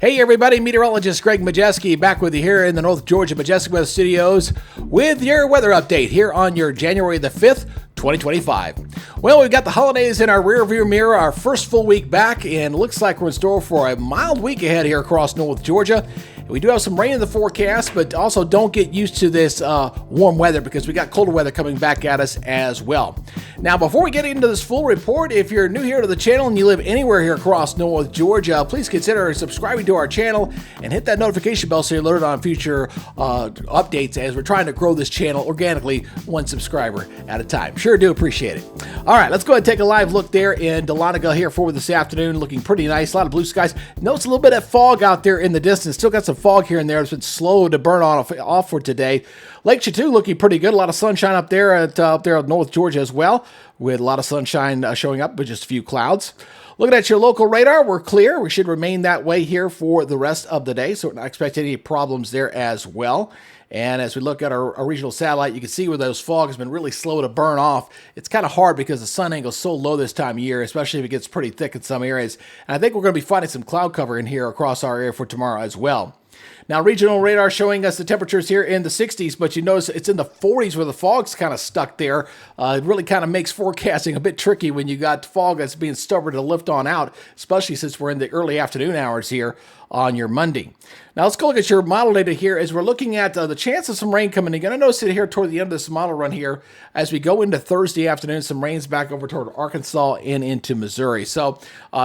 Hey everybody, meteorologist Greg Majestic back with you here in the North Georgia Majestic Weather Studios with your weather update here on your January the 5th, 2025. Well, we've got the holidays in our rearview mirror, our first full week back, and looks like we're in store for a mild week ahead here across North Georgia. We do have some rain in the forecast, but also don't get used to this warm weather because we got colder weather coming back at us as well. Now, before we get into this full report, if you're new here to the channel and you live anywhere here across North Georgia, please consider subscribing to our channel and hit that notification bell so you're alerted on future updates as we're trying to grow this channel organically, one subscriber at a time. Sure do appreciate it. All right, let's go ahead and take a live look there in Dahlonega here for this afternoon. Looking pretty nice, a lot of blue skies. Notice a little bit of fog out there in the distance. Still got some fog here and there. It's been slow to burn off for today. Lake Chatou looking pretty good. A lot of sunshine up there in North Georgia as well, with a lot of sunshine showing up, but just a few clouds. Looking at your local radar, we're clear. We should remain that way here for the rest of the day, so we're not expecting any problems there as well. And as we look at our regional satellite, you can see where those fog has been really slow to burn off. It's kind of hard because the sun angle is so low this time of year, especially if it gets pretty thick in some areas. And I think we're going to be finding some cloud cover in here across our area for tomorrow as well. Now, regional radar showing us the temperatures here in the 60s, but you notice it's in the 40s where the fog's kind of stuck there. It really kind of makes forecasting a bit tricky when you got fog that's being stubborn to lift on out, especially since we're in the early afternoon hours here on your Monday. Now, let's go look at your model data here as we're looking at the chance of some rain coming in. You're going to notice it here toward the end of this model run here as we go into Thursday afternoon, some rains back over toward Arkansas and into Missouri. So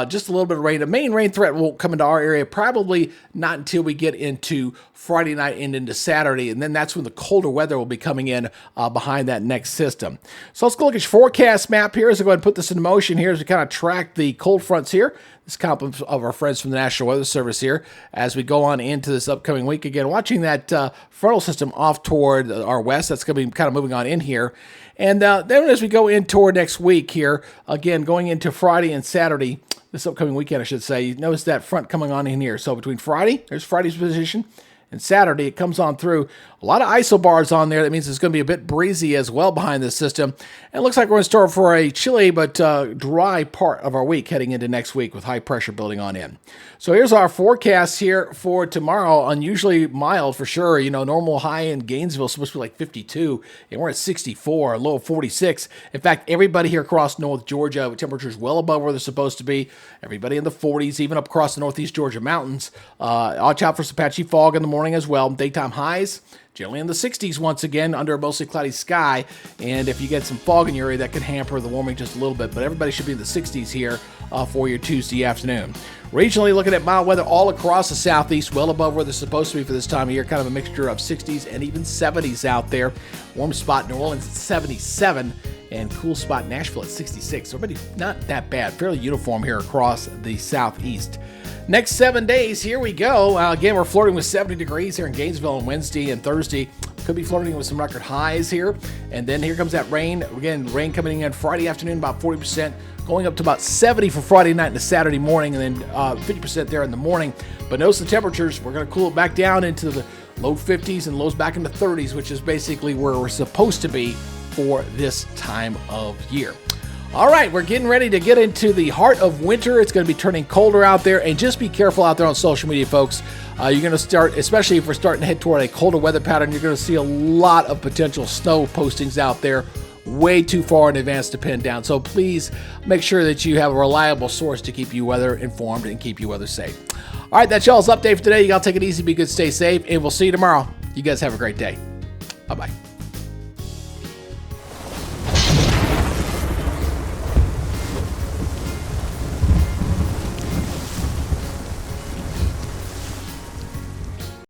just a little bit of rain. The main rain threat won't come into our area probably not until we get into Friday night and into Saturday, and then that's when the colder weather will be coming in behind that next system. So let's go look at your forecast map here as I go ahead and put this into motion here as we kind of track the cold fronts here. This compliments of our friends from the National Weather Service here as we go on into this upcoming week. Again, watching that frontal system off toward our west. That's going to be kind of moving on in here. And then as we go in toward next week here, again, going into Friday and Saturday, this upcoming weekend, I should say, you notice that front coming on in here. So between Friday, there's Friday's position, and Saturday, it comes on through. A lot of isobars on there. That means it's going to be a bit breezy as well behind this system. And it looks like we're in store for a chilly but dry part of our week heading into next week with high pressure building on in. So here's our forecast here for tomorrow. Unusually mild for sure. You know, normal high in Gainesville is supposed to be like 52, and we're at 64, a low of 46. In fact, everybody here across North Georgia with temperatures well above where they're supposed to be. Everybody in the 40s, even up across the Northeast Georgia mountains. Watch out for some patchy fog in the morning as well. Daytime highs generally in the 60s once again under a mostly cloudy sky, and if you get some fog in your area, that could hamper the warming just a little bit, but everybody should be in the 60s here for your Tuesday afternoon. Regionally, looking at mild weather all across the southeast, well above where they're supposed to be for this time of year, kind of a mixture of 60s and even 70s out there. Warm spot New Orleans at 77, and cool spot Nashville at 66. So everybody not that bad, fairly uniform here across the southeast. Next 7 days, here we go. Again, we're flirting with 70 degrees here in Gainesville on Wednesday and Thursday. Could be flirting with some record highs here. And then here comes that rain. Again, rain coming in Friday afternoon, about 40%, going up to about 70 for Friday night and Saturday morning, and then 50% there in the morning. But notice the temperatures. We're going to cool it back down into the low 50s and lows back into 30s, which is basically where we're supposed to be for this time of year. All right, we're getting ready to get into the heart of winter. It's going to be turning colder out there, and just be careful out there on social media, folks. You're going to start, especially if we're starting to head toward a colder weather pattern, you're going to see a lot of potential snow postings out there way too far in advance to pin down. So please make sure that you have a reliable source to keep you weather informed and keep you weather safe. All right, that's y'all's update for today. You got to take it easy, be good, stay safe, and we'll see you tomorrow. You guys have a great day. Bye-bye.